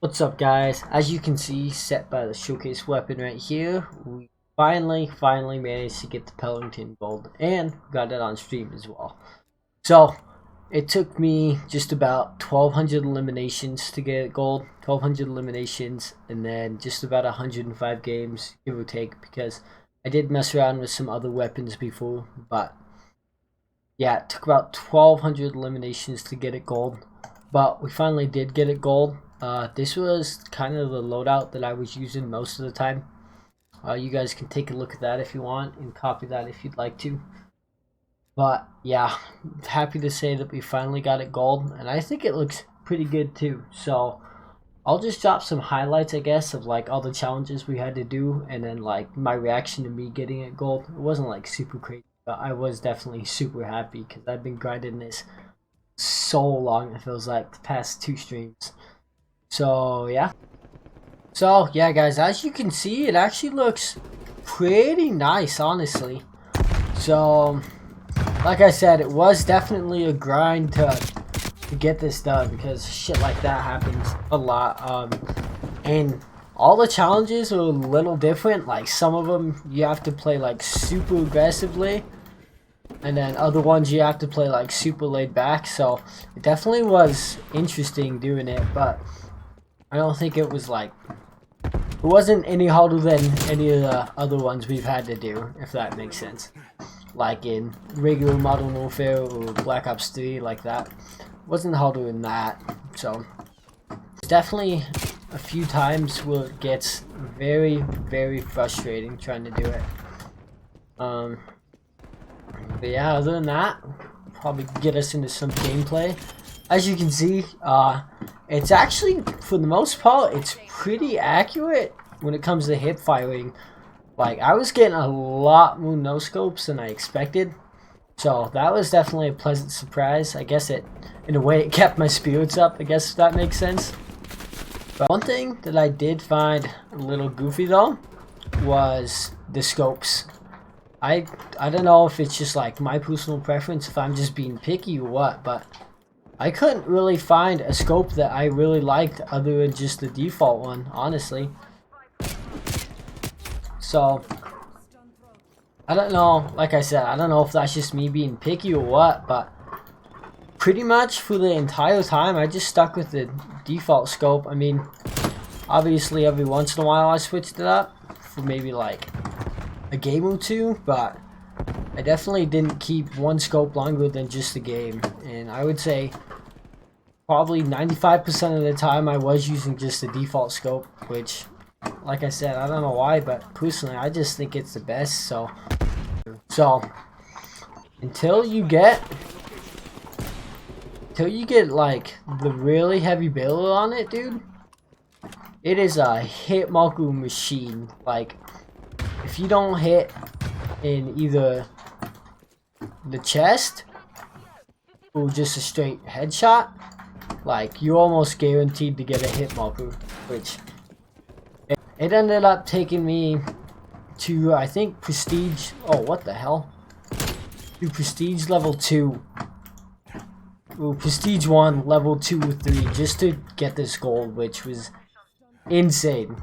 What's up, guys? As you can see, set by the showcase weapon right here, we finally managed to get the PELINGTON gold and got it on stream as well. So it took me just about 1200 eliminations to get gold, 1200 eliminations, and then just about 105 games, give or take, because I did mess around with some other weapons before, but yeah, it took about 1200 eliminations to get it gold, but we finally did get it gold. This was kind of the loadout that I was using most of the time. You guys can take a look at that if you want and copy that if you'd like to. But yeah, happy to say that we finally got it gold, and I think it looks pretty good too. So I'll just drop some highlights, I guess, of like all the challenges we had to do, and then like my reaction to me getting it gold. It wasn't like super crazy, but I was definitely super happy because I've been grinding this so long. It feels like the past 2 streams. So yeah, guys, as you can see, it actually looks pretty nice, honestly. So like I said, it was definitely a grind to get this done because shit like that happens a lot. And all the challenges are a little different. Like some of them you have to play like super aggressively, and then other ones you have to play like super laid back. So it definitely was interesting doing it, but I don't think it was like, it wasn't any harder than any of the other ones we've had to do, if that makes sense. Like in regular Modern Warfare or Black Ops 3, like that. It wasn't harder than that. So there's definitely a few times where it gets very frustrating trying to do it. But yeah, other than that, probably get us into some gameplay. As you can see, it's actually, for the most part, it's pretty accurate when it comes to hip firing. Like, I was getting a lot more no-scopes than I expected, so that was definitely a pleasant surprise. I guess it, in a way, it kept my spirits up, I guess, if that makes sense. But one thing that I did find a little goofy, though, was the scopes. I don't know if it's just, like, my personal preference, if I'm just being picky or what, but I couldn't really find a scope that I really liked other than just the default one, honestly. So, I don't know, like I said, I don't know if that's just me being picky or what, but pretty much for the entire time I just stuck with the default scope. I mean, obviously every once in a while I switched it up for maybe like a game or two, but I definitely didn't keep one scope longer than just the game. And I would say probably 95% of the time I was using just the default scope, which, like I said, I don't know why, but personally I just think it's the best. So until you get like the really heavy barrel on it, dude, it is a hit marker machine. Like, if you don't hit in either the chest or just a straight headshot, like, you're almost guaranteed to get a hit marker, which it ended up taking me to, I think, prestige, oh, what the hell, to prestige level 2, or prestige 1, level 2 or 3, just to get this gold, which was insane.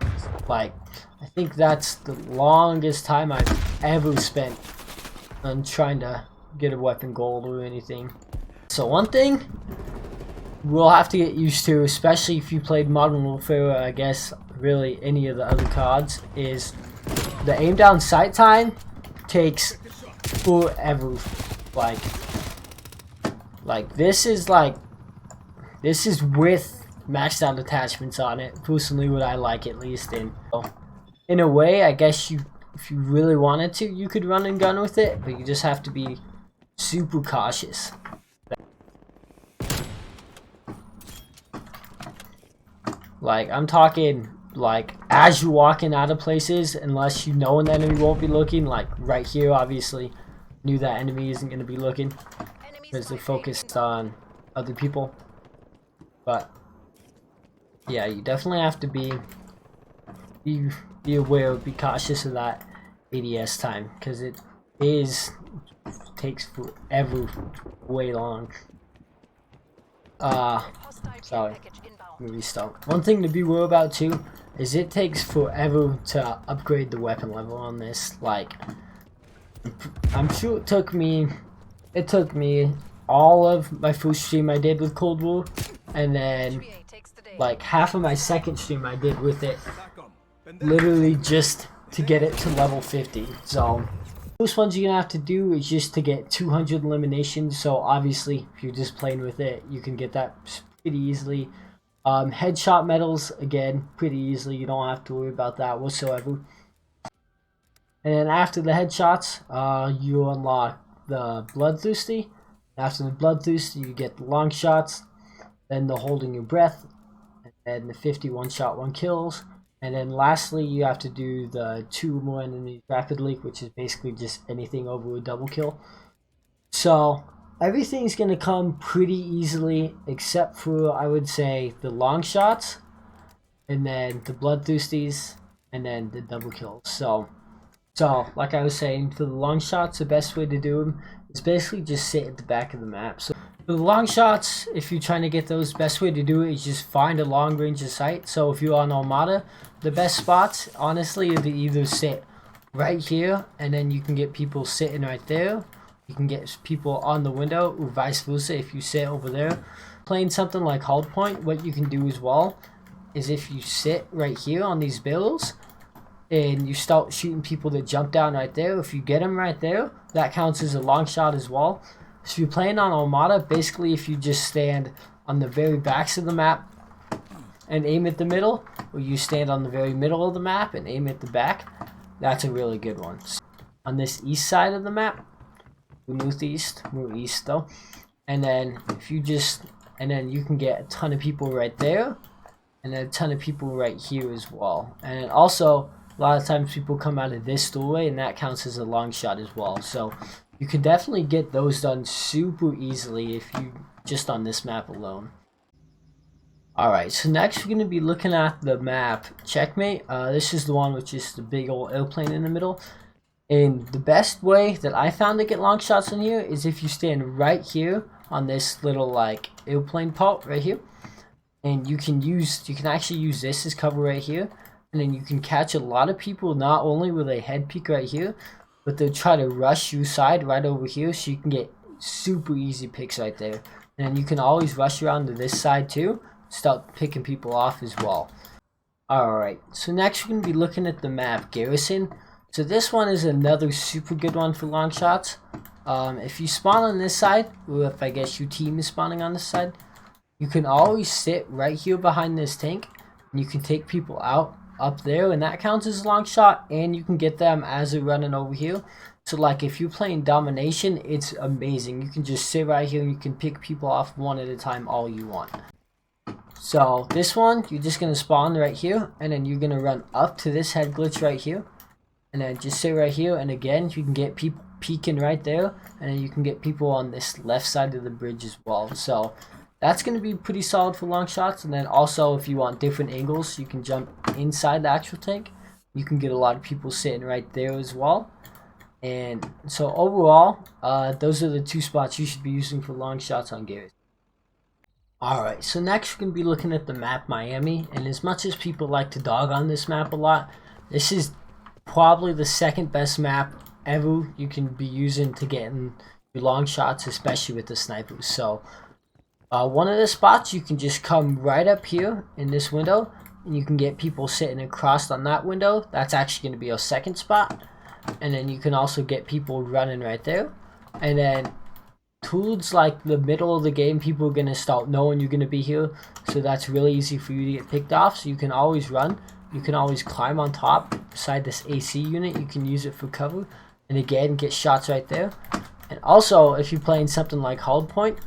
Like, I think that's the longest time I've ever spent on trying to get a weapon gold or anything. So one thing we'll have to get used to, especially if you played Modern Warfare, I guess really any of the other cards, is the aim down sight time takes forever. Like this is with maxed out attachments on it, personally, what I like, at least. In a way, I guess if you really wanted to, you could run and gun with it, but you just have to be super cautious. Like, I'm talking, like, as you're walking out of places, unless you know an enemy won't be looking, like right here, obviously, knew that enemy isn't going to be looking because they're focused on other people. But yeah, you definitely have to be aware, be cautious of that ADS time, because it takes forever, way long. Sorry. restart. One thing to be worried about too is it takes forever to upgrade the weapon level on this. Like, I'm sure it took me all of my first stream I did with Cold War, and then like half of my second stream I did with it, literally just to get it to level 50. So first ones you're gonna have to do is just to get 200 eliminations. So obviously if you're just playing with it, you can get that pretty easily. Headshot medals, again, pretty easily. You don't have to worry about that whatsoever. And then after the headshots, you unlock the Bloodthirsty. After the Bloodthirsty, you get the Longshots, then the Holding Your Breath, and then the 50 one-shot, 1 kills. And then lastly, you have to do the 2 more enemies rapid leak, which is basically just anything over a double kill. So everything's going to come pretty easily, except for, I would say, the long shots, and then the bloodthirsties, and then the double kills. So like I was saying, for the long shots, the best way to do them is basically just sit at the back of the map. So for the long shots, if you're trying to get those, best way to do it is just find a long range of sight. So if you're on Armada, the best spots, honestly, are to either sit right here, and then you can get people sitting right there. You can get people on the window, or vice versa if you sit over there. Playing something like Hold Point, what you can do as well is if you sit right here on these bills, and you start shooting people that jump down right there, if you get them right there, that counts as a long shot as well. So if you're playing on Armada, basically if you just stand on the very backs of the map and aim at the middle, or you stand on the very middle of the map and aim at the back, that's a really good one. So on this east side of the map, northeast, more east though, and then if you just, and then you can get a ton of people right there, and then a ton of people right here as well. And also, a lot of times people come out of this doorway, and that counts as a long shot as well. So you can definitely get those done super easily if you just on this map alone. Alright, so next we're going to be looking at the map Checkmate. This is the one with just the big old airplane in the middle. And the best way that I found to get long shots in here is if you stand right here on this little like airplane part right here. And you can actually use this as cover right here. And then you can catch a lot of people, not only will they head peek right here, but they'll try to rush your side right over here, so you can get super easy picks right there. And then you can always rush around to this side too, start picking people off as well. Alright, so next we're going to be looking at the map Garrison. So this one is another super good one for long shots. If you spawn on this side, or if I guess your team is spawning on this side, you can always sit right here behind this tank, and you can take people out up there, and that counts as a long shot, and you can get them as they're running over here. So like if you're playing domination, it's amazing. You can just sit right here and you can pick people off one at a time all you want. So this one, you're just going to spawn right here, and then you're going to run up to this head glitch right here, and then just sit right here, and again you can get people peeking right there, and then you can get people on this left side of the bridge as well. So that's going to be pretty solid for long shots. And then also if you want different angles, you can jump inside the actual tank. You can get a lot of people sitting right there as well. And so overall, those are the 2 spots you should be using for long shots on Garrison. Alright, so next we're going to be looking at the map Miami. And as much as people like to dog on this map a lot, this is probably the second best map ever you can be using to get in your long shots, especially with the snipers. So one of the spots, you can just come right up here in this window, and you can get people sitting across on that window. That's actually going to be our second spot. And then you can also get people running right there. And then towards like the middle of the game, people are going to start knowing you're going to be here, so that's really easy for you to get picked off. So you can always run, you can always climb on top beside this AC unit, you can use it for cover, and again get shots right there. And also if you're playing something like Hold Point,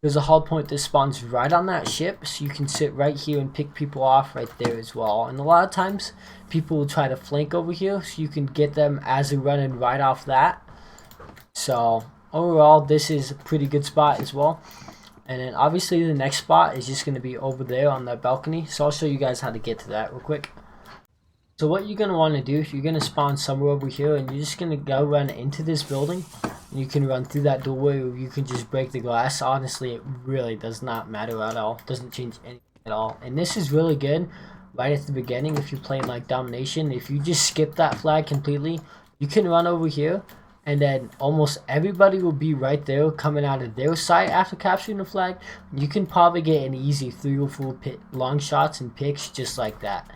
there's a hold point that spawns right on that ship, so you can sit right here and pick people off right there as well. And a lot of times people will try to flank over here, so you can get them as they're running right off that. So overall, this is a pretty good spot as well. And then obviously the next spot is just going to be over there on the balcony, so I'll show you guys how to get to that real quick. So what you're going to want to do, you're going to spawn somewhere over here, and you're just going to go run into this building. You can run through that doorway, or you can just break the glass. Honestly, it really does not matter at all. It doesn't change anything. at all. And this is really good right at the beginning if you're playing like domination. If you just skip that flag completely, you can run over here, and then almost everybody will be right there coming out of their side after capturing the flag. You can probably get an easy 3 or 4 long shots and picks just like that.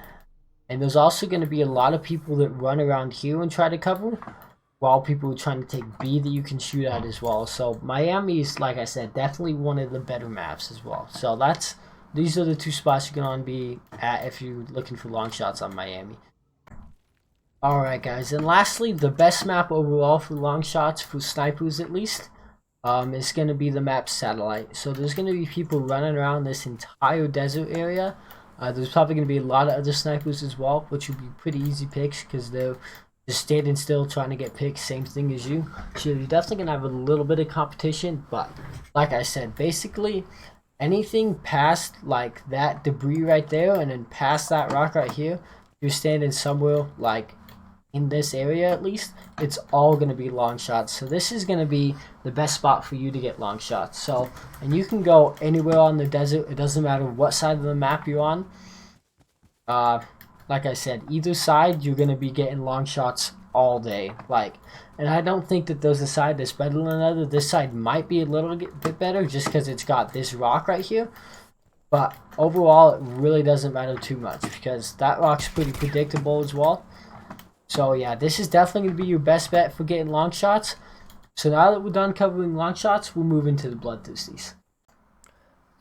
And there's also going to be a lot of people that run around here and try to cover, while people are trying to take B that you can shoot at as well. So Miami is, like I said, definitely one of the better maps as well. So these are the 2 spots you're going to be at if you're looking for long shots on Miami. Alright guys, and lastly, the best map overall for long shots, for snipers at least, is going to be the map Satellite. So there's going to be people running around this entire desert area. There's probably going to be a lot of other snipers as well, which would be pretty easy picks because they're just standing still trying to get picks, same thing as you. So you're definitely going to have a little bit of competition, but like I said, basically anything past like that debris right there and then past that rock right here, you're standing somewhere like in this area at least, it's all going to be long shots. So this is going to be the best spot for you to get long shots. So, and you can go anywhere on the desert. It doesn't matter what side of the map you're on. Like I said, either side you're going to be getting long shots all day. And I don't think that there's a side that's better than another. This side might be a little bit better just because it's got this rock right here. But overall, it really doesn't matter too much because that rock's pretty predictable as well. So yeah, this is definitely going to be your best bet for getting long shots. So now that we're done covering long shots, we'll move into the bloodthirsties.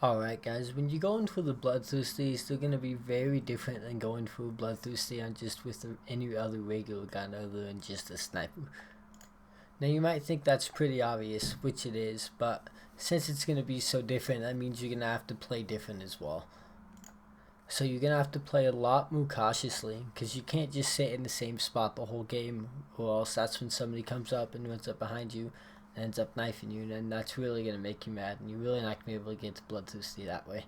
Alright guys, when you go in for the bloodthirsties, they're going to be very different than going for a bloodthirsty on just with any other regular gun other than just a sniper. Now you might think that's pretty obvious, which it is, but since it's going to be so different, that means you're going to have to play different as well. So you're going to have to play a lot more cautiously, because you can't just sit in the same spot the whole game, or else that's when somebody comes up and runs up behind you and ends up knifing you, and then that's really going to make you mad, and you're really not going to be able to get to bloodthirsty that way.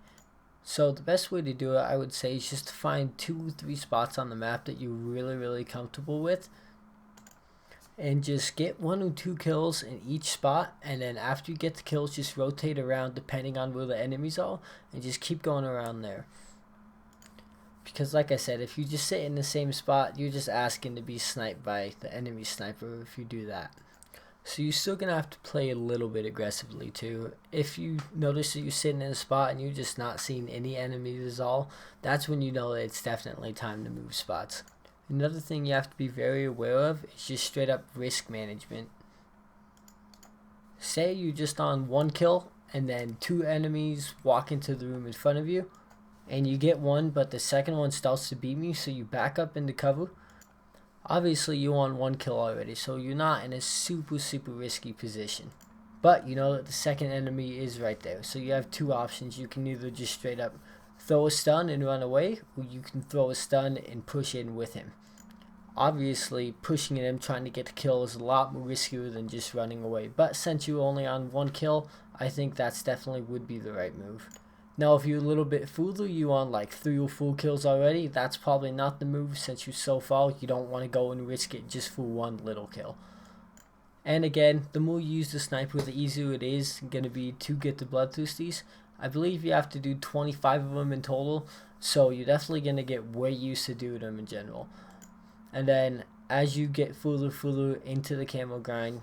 So the best way to do it, I would say, is just to find 2 or 3 spots on the map that you're really comfortable with, and just get 1 or 2 kills in each spot, and then after you get the kills, just rotate around depending on where the enemies are, and just keep going around there. Because like I said, if you just sit in the same spot, you're just asking to be sniped by the enemy sniper if you do that. So you're still going to have to play a little bit aggressively too. If you notice that you're sitting in a spot and you're just not seeing any enemies at all, that's when you know that it's definitely time to move spots. Another thing you have to be very aware of is just straight up risk management. Say you're just on 1 kill and then 2 enemies walk into the room in front of you, and you get one, but the second one starts to beat me, so you back up into cover. Obviously, you on 1 kill already, so you're not in a super risky position. But you know that the second enemy is right there, so you have 2 options. You can either just straight up throw a stun and run away, or you can throw a stun and push in with him. Obviously, pushing him, trying to get the kill is a lot more riskier than just running away. But since you're only on 1 kill, I think that's definitely would be the right move. Now, if you're a little bit further, you on like 3 or 4 kills already, that's probably not the move since you're so far. You don't want to go and risk it just for 1 little kill. And again, the more you use the sniper, the easier it is going to be to get the bloodthirsties. I believe you have to do 25 of them in total, so you're definitely going to get way used to doing them in general. And then as you get further into the camo grind,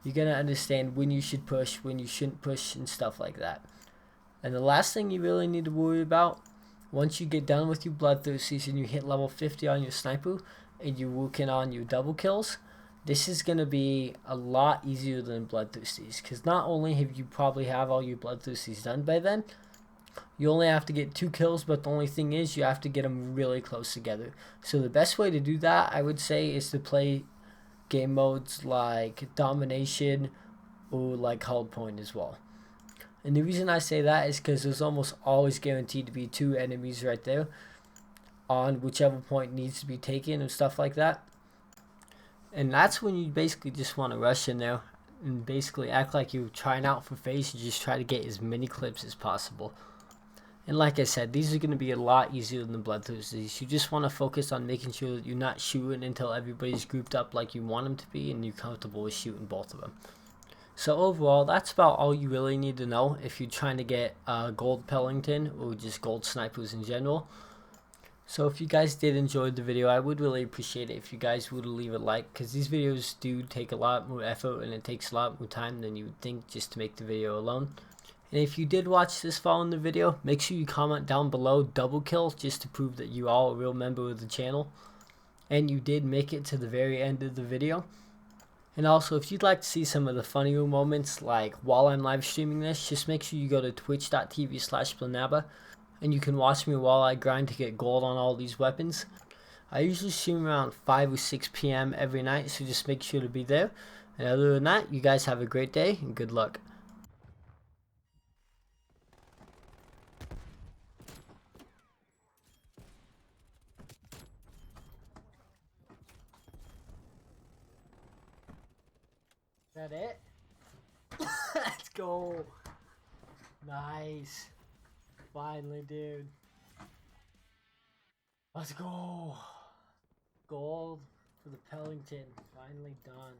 you're going to understand when you should push, when you shouldn't push, and stuff like that. And the last thing you really need to worry about, once you get done with your bloodthirsties and you hit level 50 on your sniper and you're working on your double kills, this is going to be a lot easier than bloodthirsties, because not only have you probably have all your bloodthirsties done by then, you only have to get 2 kills, but the only thing is you have to get them really close together. So the best way to do that, I would say, is to play game modes like domination or like hardpoint as well. And the reason I say that is because there's almost always guaranteed to be 2 enemies right there on whichever point needs to be taken and stuff like that. And that's when you basically just want to rush in there and basically act like you're trying out for FaZe and just try to get as many clips as possible. And like I said, these are going to be a lot easier than bloodthirsties. You just want to focus on making sure that you're not shooting until everybody's grouped up like you want them to be and you're comfortable with shooting both of them. So overall, that's about all you really need to know if you're trying to get gold Pelington or just gold snipers in general. So if you guys did enjoy the video, I would really appreciate it if you guys would leave a like, because these videos do take a lot more effort and it takes a lot more time than you would think just to make the video alone. And if you did watch this far in the video, make sure you comment down below double kill just to prove that you are a real member of the channel and you did make it to the very end of the video. And also, if you'd like to see some of the funnier moments, like while I'm live streaming this, just make sure you go to twitch.tv/Blanabaaa and you can watch me while I grind to get gold on all these weapons. I usually stream around 5 or 6 p.m. every night, so just make sure to be there. And other than that, you guys have a great day and good luck. Is that it? Let's go. Nice. Finally, dude. Let's go. Gold for the Pelington. Finally done.